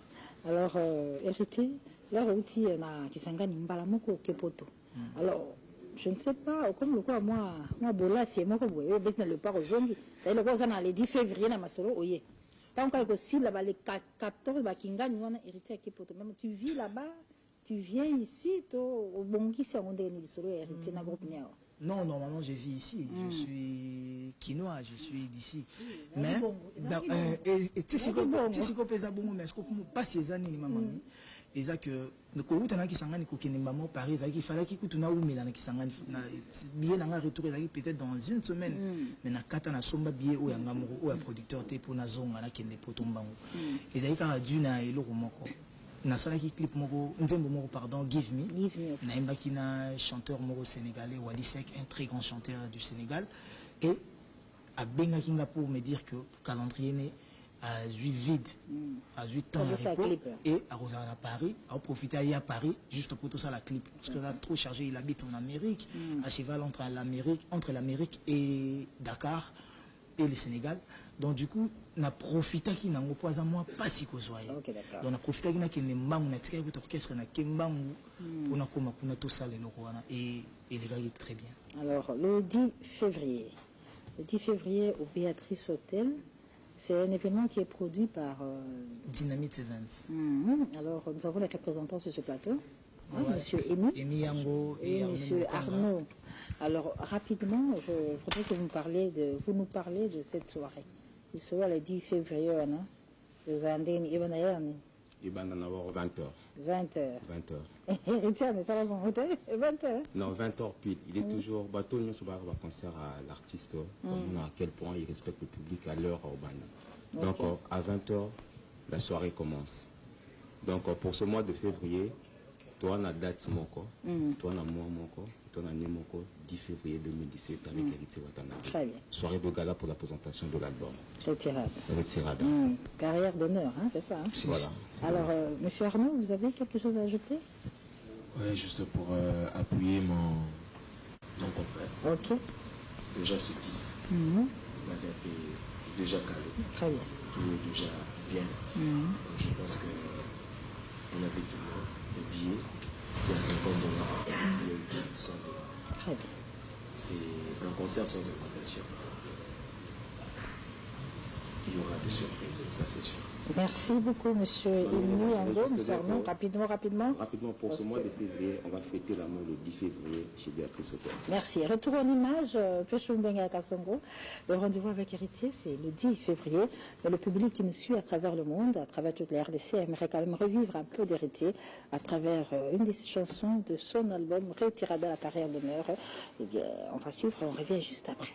alors hérité là outil na Kisangani mbala moko kepoto alors je ne sais pas, comme le quoi, moi, Bola, c'est moi, comme vous voyez, le part aujourd'hui. Le quoi, ça, le 10 février, dans ma solo, oui. Tant qu'il y a aussi là-bas, les 14, qui gagnent, on a hérité à Kipoto. Même tu vis là-bas, tu viens ici, au Bongi, c'est un des solo, hérité dans le groupe Niao.
Non, normalement, je vis ici. Je suis quinois, je suis d'ici. Mais, tu sais qu'on pèse à bon, mais est-ce qu'on peut pas ces années, maman? Et ça que le Kourou Tana Kisangani Kokenemamo Paris, il fallait qu'il coûte na oumi dans Kisangani billet n'a retour peut-être dans une semaine. Mais na kata na somba billet ou yangamoro ou un producteur te pour na zonga na kende potombango. Et ça quand du na elo moko. Na sala ki clip moko nzembo moko pardon Give Me. Na imbaki na chanteur moko sénégalais Wally Seck, un très grand chanteur du Sénégal et à Benga Kinga pour me dire que calendrier n'est à Zui vide, à Zui temps et à Rosanna à Paris, à profiter à Paris, juste pour tout ça la clip. Parce que là, trop chargé, il habite en Amérique, à cheval entre l'Amérique et Dakar et le Sénégal. Donc du coup, on a profité qu'il n'a pas à moi, pas si qu'on soit. Donc on a profité qu'il n'a qu'un mbang, on a tiré votre orchestre, on a qu'un mbang, on a comme on a tout ça les locaux et les gars étaient très bien.
Alors le 10 février au Béatrice Hotel. C'est un événement qui est produit par
Dynamite Events.
Alors, nous avons les représentants sur ce plateau. Monsieur Emi
Yango
et Monsieur Arnaud. Alors, rapidement, je voudrais que vous nous parlez de cette soirée. Il sera le 10 février, non? Vous avez dit,
il va en avoir 20h.
20h.
20h.
Tiens, mais ça va vous 20h?
Non, 20h pile. Il est toujours. Bateau, nous sommes à concert à l'artiste. À quel point il respecte le public à l'heure urbaine. Donc, à 20h, la soirée commence. Donc, pour ce mois de février, toi, on a date moko, toi, on a mois moko, toi, on a né moko, 10 février 2017 avec Héritier Watanabe.
Très bien.
Soirée de gala pour la présentation de l'album.
Retirade. Carrière d'honneur, hein, c'est ça. Hein?
Voilà.
Alors, Monsieur Arnaud, vous avez quelque chose à ajouter?
Oui, juste pour appuyer mon confrère.
Ok.
Déjà ce 10. La date est déjà calée.
Très bien.
Tout est déjà bien. Je pense qu'on avait toujours le billet. C'est à $50. Le billet $100.
Très bien.
C'est un concert sans invitation. Il y aura des surprises, ça c'est sûr.
Merci beaucoup, Monsieur Emi Yango. Nous allons rapidement.
Rapidement, pour ce mois de février, on va fêter l'amour le 10 février chez Béatrice Hotel.
Merci. Retour en image, Peshumbenga Kasongo. Le rendez-vous avec Héritier, c'est le 10 février. Mais le public qui nous suit à travers le monde, à travers toute la RDC, aimerait quand même revivre un peu d'Héritier à travers une des chansons de son album Retirada, la carrière d'honneur. Eh bien, on va suivre, on revient juste après.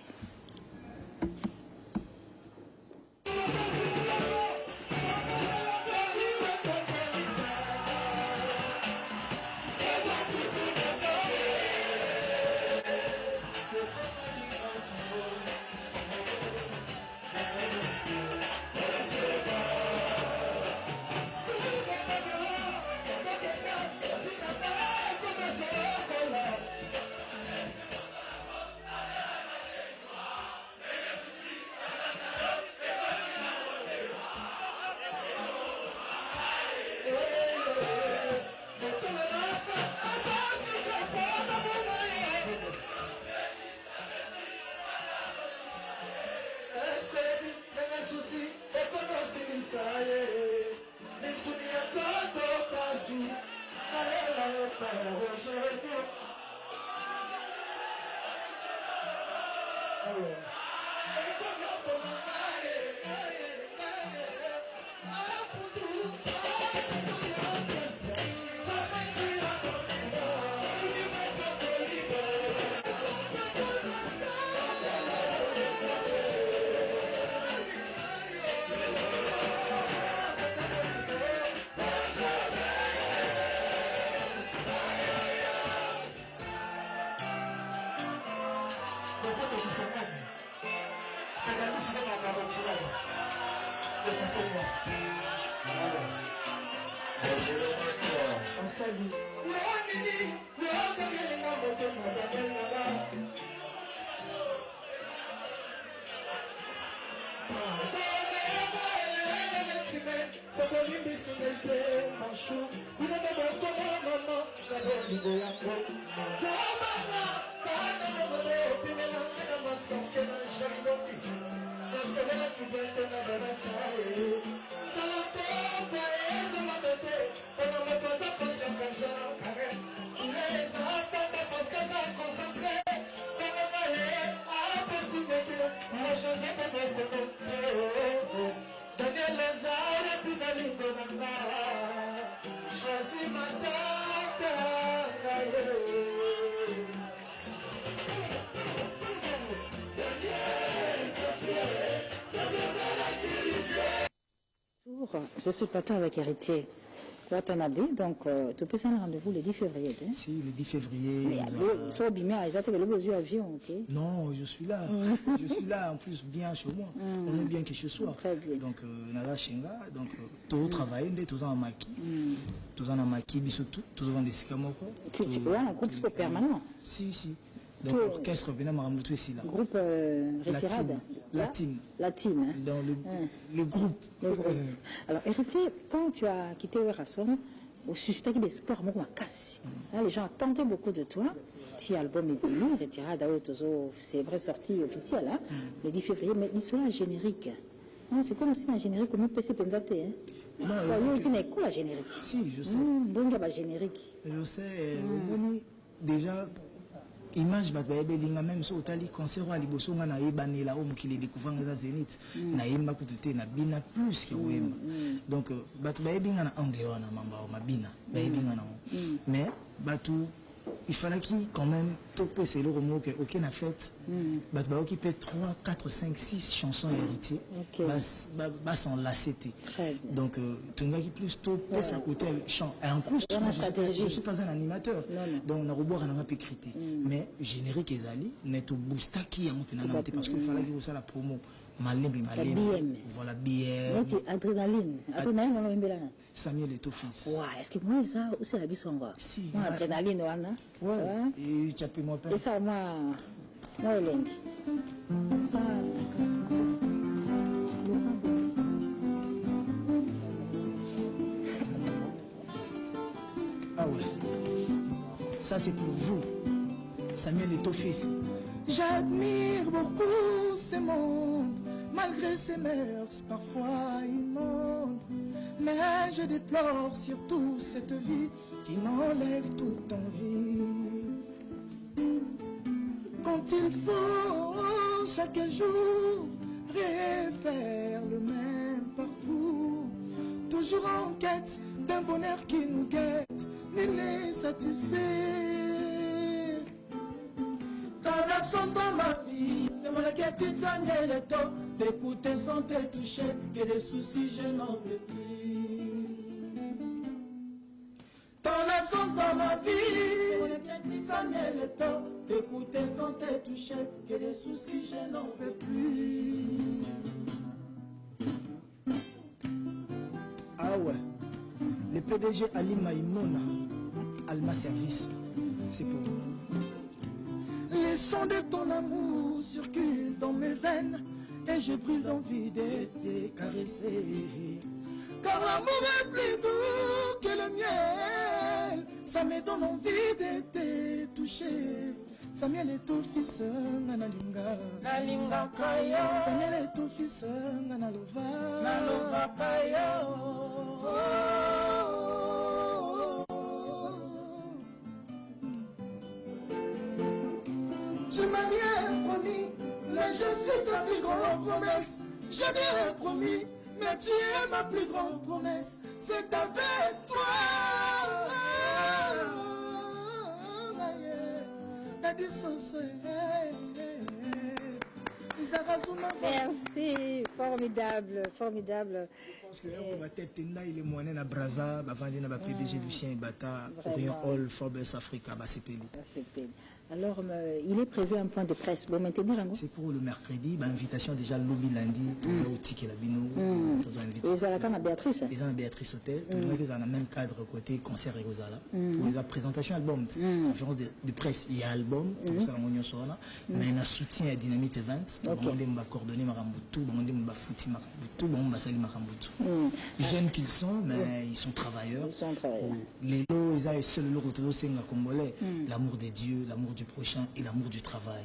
Je suis partant avec Héritier Watanabe, donc tu peux prendre rendez-vous le 10 février. Hein?
Si, le 10 février. Non, je suis là. Je suis là en plus bien chez moi. On est bien que chez soi.
Très bien.
Donc, Nala Shenga, donc, tout travail, tout en maquis. Tout en maquis, tout en descamoko.
Tu es un groupe permanent?
Si. Donc, l'orchestre, ici là.
Groupe retirade.
Latine.
Dans
le groupe.
Alors, Héritier, quand tu as quitté Werrason, au sustain d'espoir, les gens attendaient beaucoup de toi. Tu as album est venu, retirade, c'est vrai sortie officielle, hein, le 10 février, mais l'histoire générique. C'est comme si un générique, comme un PC Penzaté. Non, tu n'es quoi la générique?
Si, je sais.
Donc, il y a générique.
Je sais, déjà. Image babelinga même so tali concert wa liboso nga na yebanela o mukile découvrir nga Zénith na yemba kutete na bina plus que wemba donc batu bayebinga na anglais wana mamba o mabina bayebinga na mais batu il fallait qu'il quand même tout peut c'est le remous que aucun a fait batu ba occupé 3 4 5 6 chansons héritiers bas sans lacété donc tu n'as qui plus tout peut à côté chant et en plus je suis pas un animateur donc on a reboire on a pas écrit mais générique ezali net au booster qui a monté parce qu'il fallait que ça la promo malembe voilà bien
adrénaline on l'a là
Samuel est office
est-ce que moi ça ou c'est la bisonga
si
adrénaline wana
et tu peux moi
et ça moi Hélène ça
ah ouais ça c'est pour vous Samuel est office. J'admire beaucoup ce monde, malgré ses mœurs parfois immondes. Mais je déplore surtout cette vie qui m'enlève toute envie. Quand il faut chaque jour refaire le même parcours, toujours en quête d'un bonheur qui nous guette, mais les satisfait. Ton absence dans ma vie, c'est mon inquiétude, ça n'est le temps d'écouter sans te toucher, que des soucis je n'en veux plus. Ton absence dans ma vie, c'est mon inquiétude, ça n'est le temps d'écouter sans te toucher, que des soucis je n'en veux plus. Ah ouais, le PDG Ali Maïmouna, Alma Service, c'est pour vous. Les sons de ton amour circulent dans mes veines et je brûle d'envie de te caresser. Car l'amour est plus doux que le miel, ça me donne envie de te toucher. Samuel est ton fils, Nanalinga. Nalinga Kayo. Samuel est ton fils, Nanalova. Nalova Kayo. Je m'avais promis
Mais je suis ta plus grande promesse. Je t'ai promis, mais tu es ma plus grande promesse. C'est avec toi.
Merci, formidable, formidable.
Je pense que la tête il est moyen à Brazza, avant de PDG Lucien Bata, Orion Hall, Forbes Africa, CPL.
Alors, il est prévu un point de presse. Bon, maintenant,
c'est pour le mercredi, invitation déjà le lobby lundi, au ticket la bino.
Ils ont la Béatrice.
Ils ont la Béatrice Hôtel. Ils ont le même cadre côté concert et Rosala. Pour la présentation album, conférence de presse, il y a album, tout ça, mais il y a soutien à Dynamite Events. On va coordonner Marambutu, on va foutre Marambutu, on va salir Marambutu. Jeunes qu'ils sont, mais ils sont travailleurs. Les lots, ils ont seul le retour au Sénégal congolais, l'amour de Dieu, l'amour du prochain et l'amour du travail.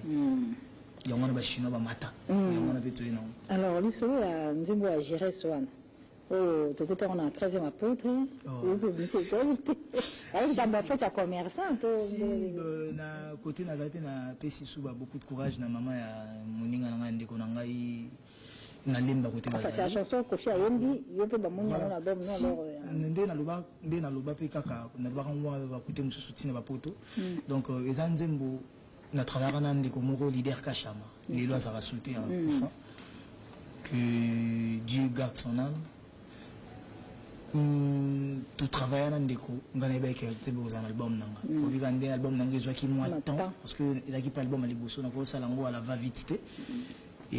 Alors, l'issue, nous avons géré Swan. Oh, tout le on a 13e apôtre. C'est un commerçant.
Si, na côté na PC Souba, beaucoup de courage, na maman ya moninga na ndeko na ngai na lemba côté
na. C'est la chanson Kofi Ayembi, yo pe ba moninga na album no alors.
Ndé na loba pe kaka na ba ngwa ba côté mususu tina ba poto. Donc ezanzembo na travailler na ndeko moko leader Kachama. Les lois ça va sauter enfin. Que Dieu garde son âme. Tout travail dans ndeko ngana ba ke tebe aux album nanga ko bi gande album nanga zo ki moi temps parce que il a qui pas album à liboso na ko sala ngo ala va vite et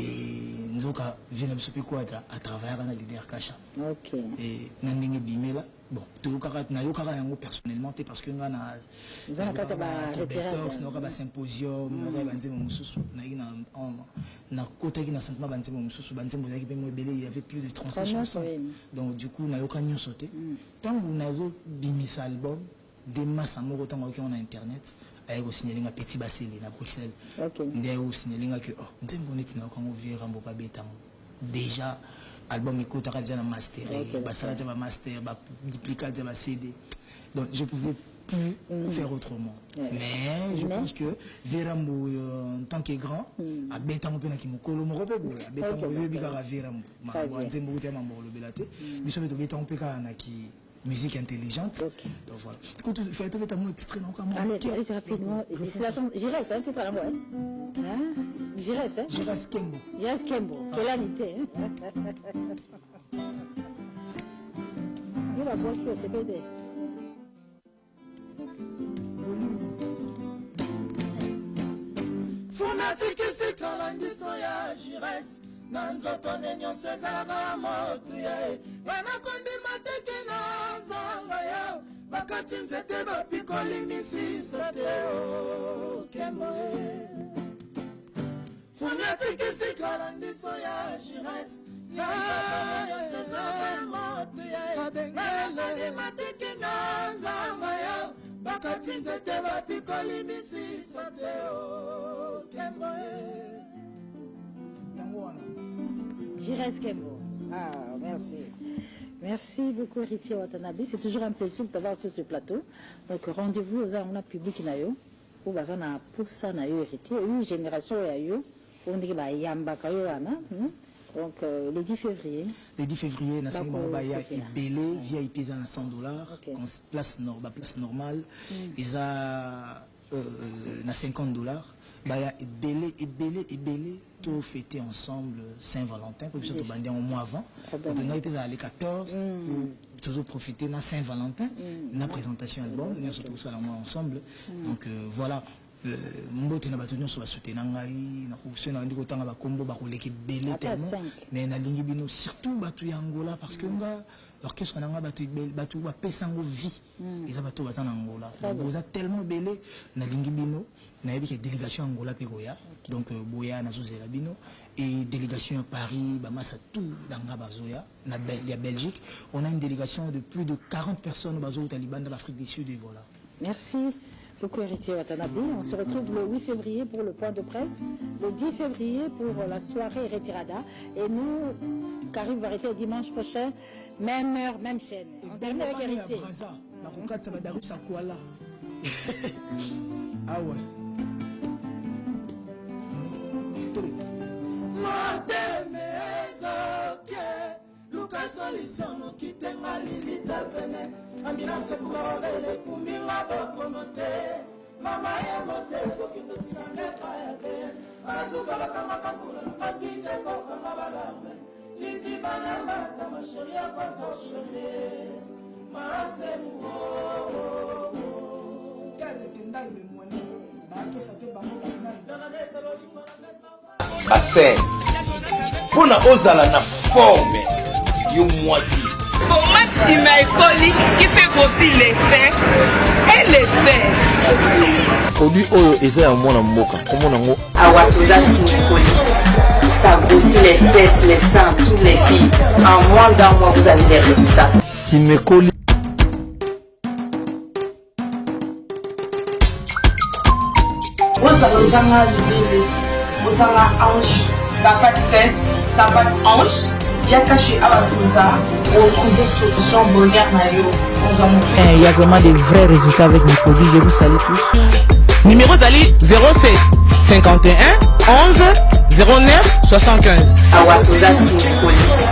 nzoka vient absolument quoi à travers dans leader Kacha.
OK.
Et nandingi bimela bon to kaka na yo kaka yango personnellement parce que ngana
nzana kata ba retirade
no ka ba symposium no ka banzemo mususu na ina na côté qui na sentiment banzemo mususu banzemo zaki pe mo belé il y avait plus de 36 chansons donc du coup na yo ka nyoso te tant vous nazo bimisa album des masses amoko tant ko on a internet ay ko signaler nga petit baseli na Bruxelles ndé ko signaler nga que oh nzembo neti na ko vira mbo pa betango déjà album écoute déjà na master basala déjà master ba duplicat déjà CD donc je pouvais plus faire autrement mais je pense que Verambo en tant que grand a betango pena ki mokolo moko pe bo a betango yo bika Verambo ma nzembo te ma mbolo belate biso beto betango pe kana ki musique intelligente. Donc voilà. Écoute, il faut être avec un titre non comme
allez rapidement. J'irai, c'est un titre à la moi. J'irai, c'est.
J'irai Kembo.
J'irai Kembo. C'est l'anité. Il va voir qui au CPD.
Funatique c'est quand l'andition ya j'irai. Nanzoto nyonso ezalaka motu ye wana kondima teke na zanga yo bakati nzete bapikoli misiso te o kembo e funatikisika ndiso ya jires nyonso ezalaka motu ye wana kondima teke na zanga yo bakati nzete bapikoli misiso te o kembo e
Jires Kembo. Ah, merci. Merci beaucoup, Héritier Watanabe. C'est toujours un plaisir de t'avoir sur ce plateau. Donc, rendez-vous aux on a public nayo. Pour bazana pour ça nayo héritier. Une génération yayo. On dit bah yamba kayo ana. Donc, le 10 février.
Le 10 février, na sali mabaya belé VIP za na $100. Place normale. Ils a na $50. Baya belé tout fêter ensemble Saint-Valentin pour surtout bander un mois avant. On a été à les 14 pour toujours profiter de Saint-Valentin, la présentation album, nous surtout ça mois ensemble. Donc voilà. Mbote na batonyo so basoutenir ngai na ko na ndiko tanga ba kombo ba koleki belé tellement mais na lingi bino surtout batu ya Angola parce que nga l'orchestre nanga batu ba pesango vie ils batu ba na Angola vous a tellement belé na lingi bino na yebi que délégation Angola pe goya donc boya na zozela bino et délégation à Paris ba massa tout danga bazoya na Belgique on a une délégation de plus de 40 personnes bazo taliban de l'Afrique du Sud et voilà.
Merci beaucoup, Héritier Watanabe. On se retrouve le 8 février pour le point de presse, le 10 février pour la soirée Retirada. Et nous, Karim va arrêter dimanche prochain, même heure, même chaîne. On termine avec Héritier.
Ah ouais.
solution okitenga lilita vene ambulance kubarobele kumbinga bokono te mama ye mote kokindotika ngepa ya te basuka bakamaka kuna nakatite kokanga balambe lizibana mata mashori ya kokoshone masemuo
bassin mpona ozala na forme yo mwasi
nsima ekoli kipe kosi lefe elefe
produit oyo eza ya mwana mboka komona yango
awa toza sinikoli ça grossit les fesses, les seins, toutes les filles. En moins d'un mois, vous avez des résultats.
Simekoli.
Vous avez hanche, t'as pas de fesses, t'as pas de hanche. Il y a caché à la pousa, retrouver solution Bolgar Nayo.
Il y a vraiment des vrais résultats avec mes produits. Je vous salue tous.
Numéro d'Ali 07 51 11 09 75.
Awatoza Sinikoli.